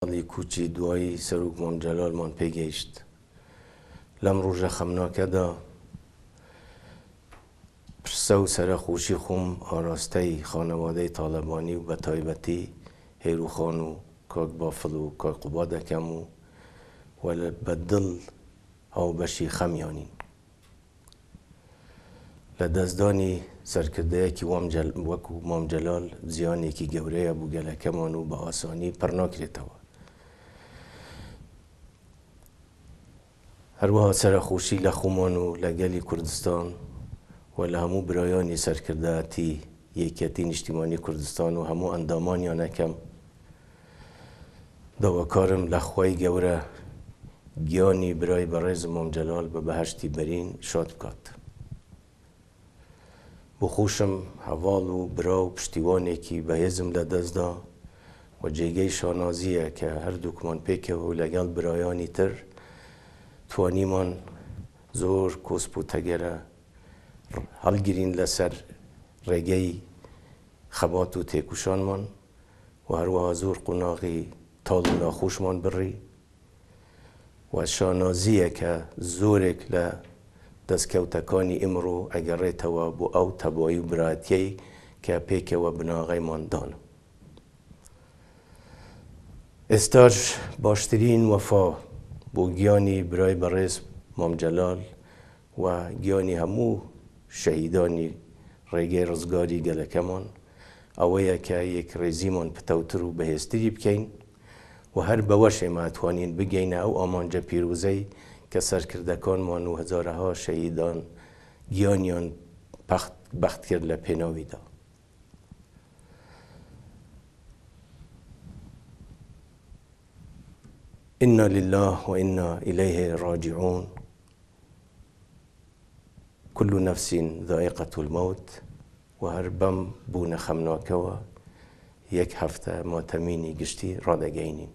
لی کوچی دوایی سروک مام جلال من پیگشت لم روژه خمناکه دا پرسو سر خوشی خوم آراسته خانواده طالبانی و بطایبتی هیرو خانو کاک بافل و کاک قباده کمو ولی بدل او بشی خمیانین لدزدانی سرکرده کی وکو مام جلال زیانی کی گوره ابو گلکمانو با آسانی پرناکری توا هر وها سر خوشی لخومانو لگلی کردستان و لهمو برایانی سرکرده تی یکیتی اجتماعی کردستان و همو اندامانی نکم داوکارم لخوای گوره گیانی برای برز مام جلال به بهشتی برین شاد بکات بخوشم حوال و برا و پشتیوانی کی به هزم لدزدا و جیگه شانازیه که هر دوکمان پیکه و لگل برایانی تر توانیمان زور کسپو تگره حل گرین لسر رگی خبات و تیکوشان من و هر وها زور قناغی تال و ناخوش من بری و شانازیه که زورک دستکوتکانی امرو اگر ریتوا بو او تبایی و برایتیه که پیکه و بناغی من دانم استاج باشترین وفا بو گیانی برای برز مام جلال و گیانی همو شهیدانی ریگه رزگاری گلکمان اوه که یک ریزیمان پتوترو بهستری بکین و هر بوش ما توانین بگین او آمانجا پیروزی که سرکردکان مانو هزارها شهیدان گیانیان بخت کرد لپیناوی دا انا لله و انا الیه راجعون كل نفس ذائقة الموت و هر بم بون خمناکوا یک هفته ما تمینی گشتی رادگینین